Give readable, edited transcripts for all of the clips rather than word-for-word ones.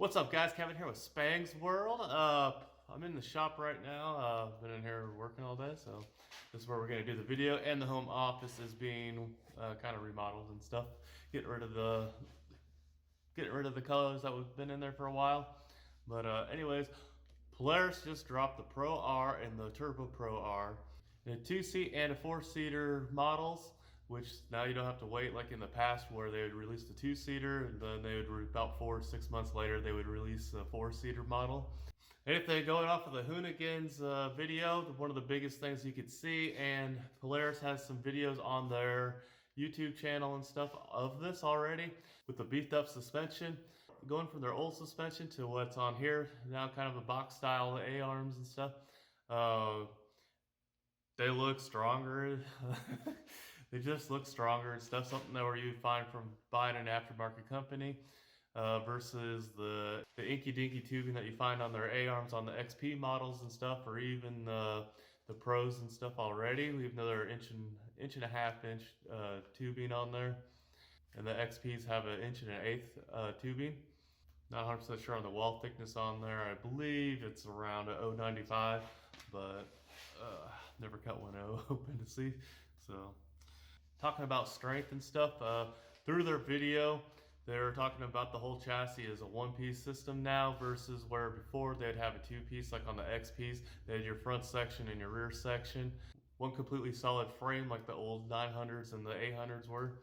What's up, guys? Kevin here with Spang's World. I'm in the shop right now. Been in here working all day, so this is where we're going to do the video. And the home office is being kind of remodeled and stuff. Getting rid of the colors that we've been in there for a while. But anyways, Polaris just dropped the Pro R and the Turbo Pro R in a 2-seat and a 4-seater models, which now you don't have to wait like in the past where they would release the 2-seater and then they would about 4 or 6 months later they would release a 4-seater model. Anything going off of the Hoonigans video, one of the biggest things you could see, and Polaris has some videos on their YouTube channel and stuff of this already with the beefed up suspension, going from their old suspension to what's on here now, kind of a box style A-arms and stuff. They look stronger. They just look stronger and stuff. Something that where you find from buying an aftermarket company versus the inky dinky tubing that you find on their A-arms on the XP models and stuff, or even the Pros and stuff already. We have another inch and a half inch tubing on there, and the XPs have an 1.125" tubing. Not 100% sure on the wall thickness on there. I believe it's around a 0.95, but never cut one open to see. So talking about strength and stuff, through their video they're talking about the whole chassis as a one-piece system now, versus where before they'd have a two-piece. Like on the XPs, they had your front section and your rear section, one completely solid frame like the old 900s and the 800s were.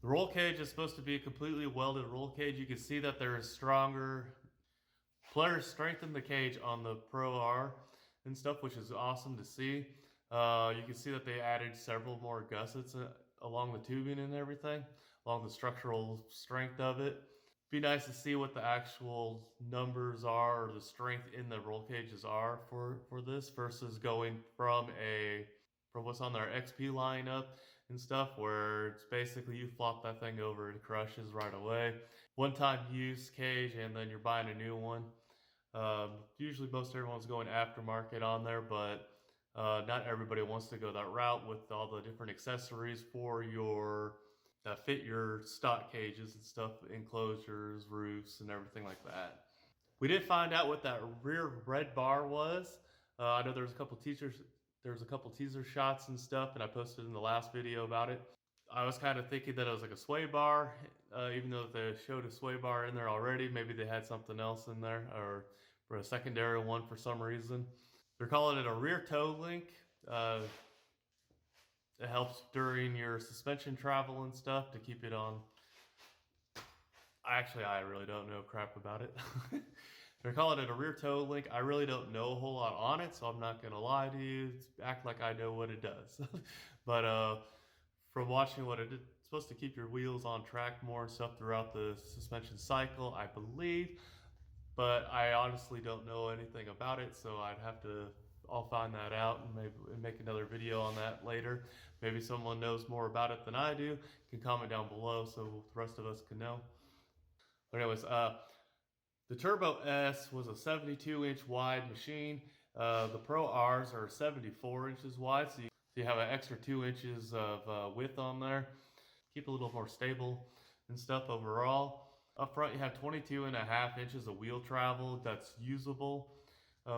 The roll cage is supposed to be a completely welded roll cage. You can see that there is stronger. Polaris strengthened the cage on the Pro R and stuff, which is awesome to see. You can see that they added several more gussets along the tubing and everything, along the structural strength of it. Be nice to see what the actual numbers are, or the strength in the roll cages are for this, versus going from what's on their XP lineup and stuff, where it's basically you flop that thing over, it crushes right away. One-time use cage, and then you're buying a new one. Usually most everyone's going aftermarket on there, but not everybody wants to go that route with all the different accessories for your that fit your stock cages and stuff, enclosures, roofs, and everything like that. We did find out what that rear red bar was. I know there's a couple teaser shots and stuff, and I posted in the last video about it. I was kind of thinking that it was like a sway bar, even though they showed a sway bar in there already. Maybe they had something else in there, or for a secondary one for some reason. They're calling it a rear toe link. It helps during your suspension travel and stuff to keep it on. Actually, I really don't know crap about it. They're calling it a rear toe link. I really don't know a whole lot on it, so I'm not going to lie to you, act like I know what it does. But from watching what it's supposed to keep your wheels on track more and stuff throughout the suspension cycle, I believe. But I honestly don't know anything about it, so I'll find that out and maybe make another video on that later. Maybe someone knows more about it than I do, can comment down below so the rest of us can know. But anyways, the Turbo S was a 72-inch wide machine. The Pro Rs are 74 inches wide, so you have an extra 2 inches of width on there. Keep it a little more stable and stuff overall. Up front, you have 22.5 inches of wheel travel that's usable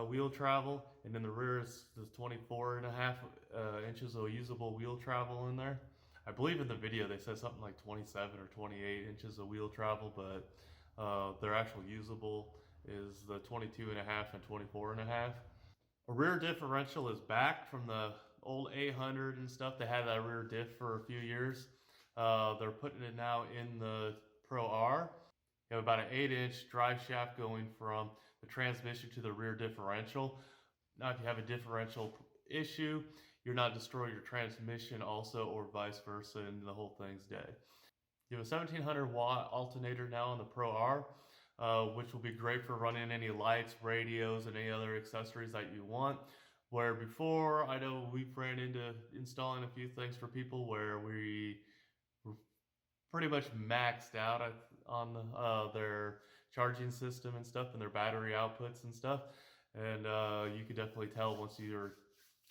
wheel travel, and then the rear is 24.5 inches of usable wheel travel in there. I believe in the video they said something like 27 or 28 inches of wheel travel, but their actual usable is the 22.5 and 24.5. A rear differential is back from the old 800 and stuff. They had that rear diff for a few years. They're putting it now in the Pro R. You have about an 8-inch drive shaft going from the transmission to the rear differential. Now, if you have a differential issue, you're not destroying your transmission also, or vice versa, and the whole thing's dead. You have a 1700 watt alternator now on the Pro R, which will be great for running any lights, radios, and any other accessories that you want. Where before, I know we've ran into installing a few things for people where we were pretty much maxed out on their charging system and stuff, and their battery outputs and stuff. And you could definitely tell once you're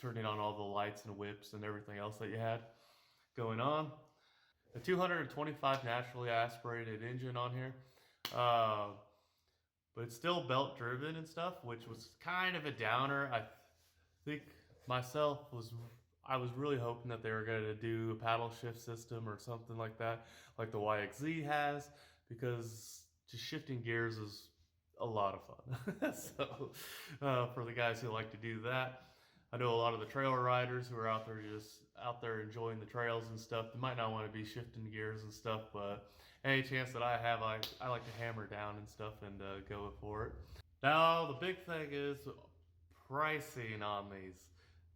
turning on all the lights and whips and everything else that you had going on. A 225 naturally aspirated engine on here. But but it's still belt driven and stuff, which was kind of a downer. I think myself I was really hoping that they were going to do a paddle shift system or something like that, like the YXZ has, because just shifting gears is a lot of fun. So for the guys who like to do that, I know a lot of the trail riders who are out there just out there enjoying the trails and stuff. They might not want to be shifting gears and stuff, but any chance that I have, I like to hammer down and stuff and go for it. Now the big thing is pricing on these.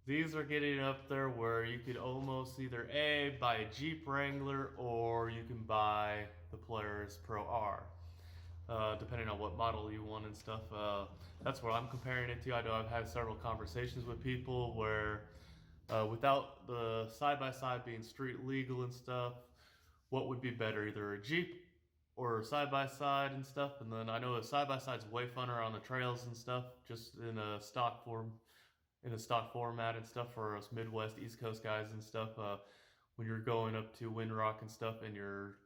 These are getting up there where you could almost either A, buy a Jeep Wrangler, or you can buy the Polaris Pro R, depending on what model you want and stuff. That's what I'm comparing it to. I know I've had several conversations with people where without the side-by-side being street legal and stuff, what would be better, either a Jeep or side-by-side and stuff? And then I know a side-by-side's way funner on the trails and stuff, just in a stock format and stuff for us Midwest, East Coast guys and stuff. When you're going up to Windrock and stuff and you're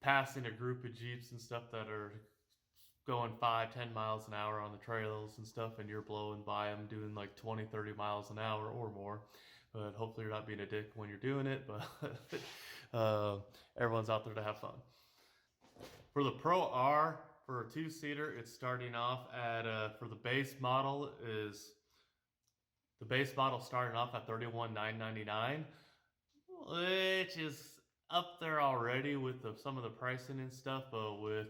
passing a group of Jeeps and stuff that are going 5-10 miles an hour on the trails and stuff, and you're blowing by them doing like 20-30 miles an hour or more. But hopefully you're not being a dick when you're doing it, but everyone's out there to have fun. For the Pro R, for a 2-seater, it's starting off at for the base model starting off at $31,999, which is up there already with some of the pricing and stuff, but with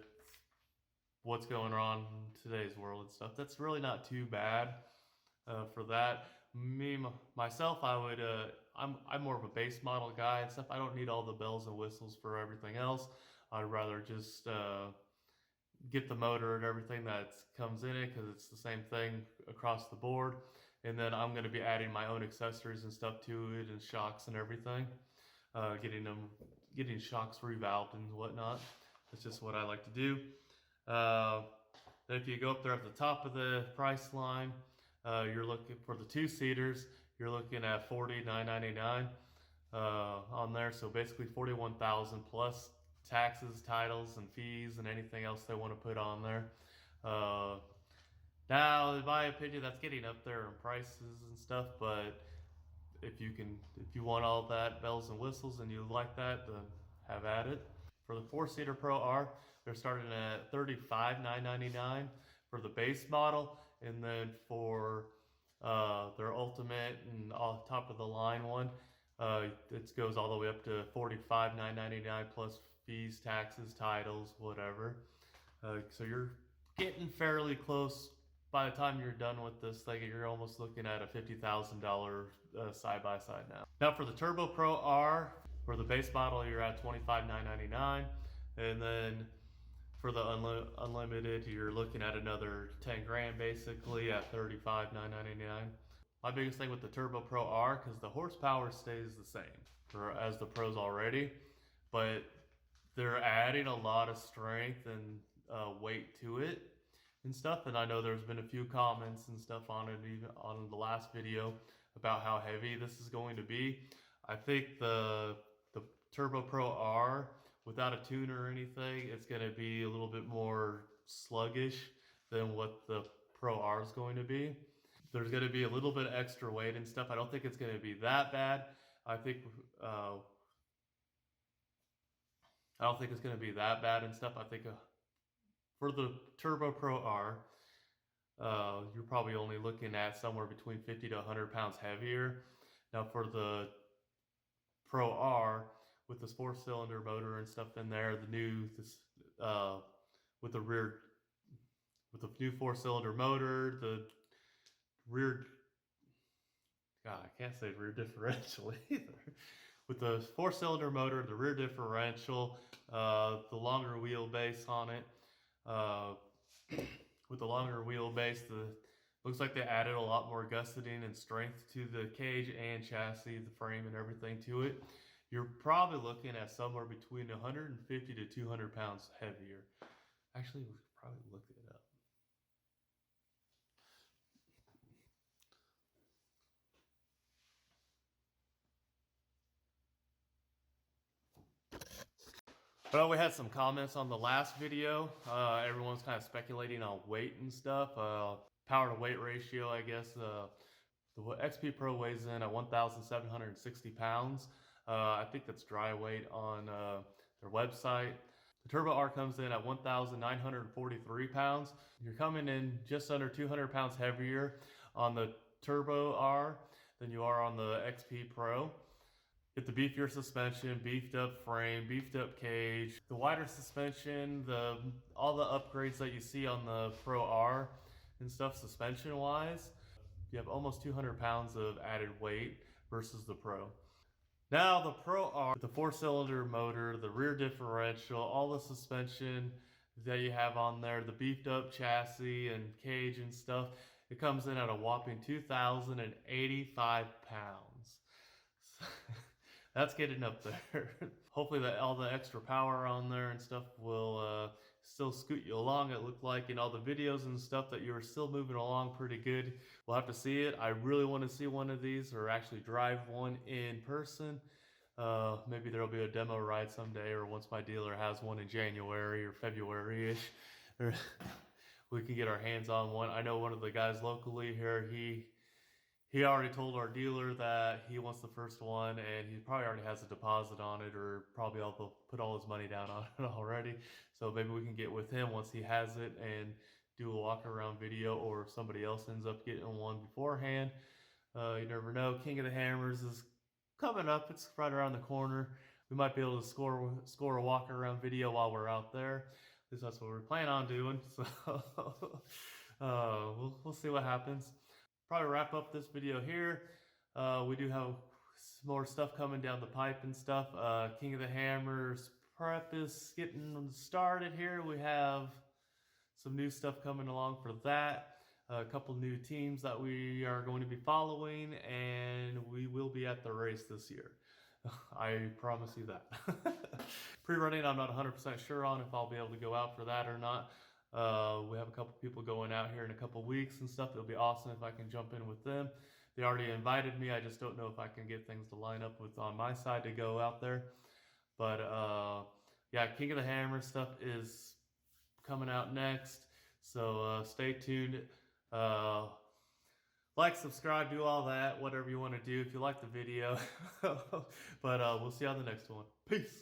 what's going on in today's world and stuff, that's really not too bad for that. Myself, I'm more of a base model guy and stuff. I don't need all the bells and whistles for everything else. I'd rather just get the motor and everything that comes in it, because it's the same thing across the board. And then I'm going to be adding my own accessories and stuff to it, and shocks and everything, getting shocks revalved and whatnot. That's just what I like to do. Then if you go up there at the top of the price line, you're looking for the 2-seaters. You're looking at $40,999 on there. So basically $41,000 plus taxes, titles, and fees, and anything else they want to put on there. Now, in my opinion, that's getting up there in prices and stuff, but if you want all that bells and whistles and you like that, then have at it. For the 4-seater Pro R, they're starting at $35,999 for the base model, and then for their ultimate and top of the line one, it goes all the way up to $45,999 plus fees, taxes, titles, whatever. So you're getting fairly close. By the time you're done with this thing, you're almost looking at a $50,000 side-by-side now. Now for the Turbo Pro R, for the base model, you're at $25,999, and then for the unlimited, you're looking at another 10 grand basically at $35,999. My biggest thing with the Turbo Pro R, because the horsepower stays the same as the Pros already, but they're adding a lot of strength and weight to it and stuff. And I know there's been a few comments and stuff on it, even on the last video, about how heavy this is going to be. I think the Turbo Pro R, without a tuner or anything, it's going to be a little bit more sluggish than what the Pro R is going to be. There's going to be a little bit of extra weight and stuff. I don't think it's going to be that bad. I don't think it's going to be that bad and stuff. I think for the Turbo Pro R, you're probably only looking at somewhere between 50 to 100 pounds heavier. Now for the Pro R, with this 4-cylinder motor and stuff in there, with the new 4-cylinder motor, the rear, God, I can't say rear differential either. With the 4-cylinder motor, the rear differential, the longer wheelbase on it, with the longer wheelbase, looks like they added a lot more gusseting and strength to the cage and chassis, the frame and everything to it. You're probably looking at somewhere between 150 to 200 pounds heavier. Actually, we could probably look it up. But we had some comments on the last video. Everyone's kind of speculating on weight and stuff. Power to weight ratio, I guess. The XP Pro weighs in at 1,760 pounds. I think that's dry weight on their website. The Turbo R comes in at 1,943 pounds. You're coming in just under 200 pounds heavier on the Turbo R than you are on the XP Pro. Get the beefier suspension, beefed up frame, beefed up cage, the wider suspension, all the upgrades that you see on the Pro R and stuff suspension wise. You have almost 200 pounds of added weight versus the Pro. Now the Pro R, the 4-cylinder motor, the rear differential, all the suspension that you have on there, the beefed up chassis and cage and stuff, it comes in at a whopping 2,085 pounds. That's getting up there. Hopefully that all the extra power on there and stuff will still scoot you along. It looked like in all the videos and stuff that you were still moving along pretty good. We'll have to see it. I really want to see one of these or actually drive one in person. Maybe there'll be a demo ride someday, or once my dealer has one in January or February-ish, we can get our hands on one. I know one of the guys locally here, he already told our dealer that he wants the first one, and he probably already has a deposit on it, or probably put all his money down on it already. So maybe we can get with him once he has it and do a walk around video, or if somebody else ends up getting one beforehand. You never know. King of the Hammers is coming up. It's right around the corner. We might be able to score a walk around video while we're out there. At least that's what we're planning on doing. So we'll see what happens. Probably wrap up this video here. We do have more stuff coming down the pipe and stuff. King of the Hammers prep is getting started here. We have some new stuff coming along for that. A couple new teams that we are going to be following, and we will be at the race this year. I promise you that. Pre-running, I'm not 100% sure on if I'll be able to go out for that or not. We have a couple people going out here in a couple weeks and stuff. It'll be awesome if I can jump in with them. They already invited me. I just don't know if I can get things to line up with on my side to go out there. But yeah, King of the Hammer stuff is coming out next. So stay tuned. Like, subscribe, do all that, whatever you want to do if you like the video. But we'll see you on the next one. Peace.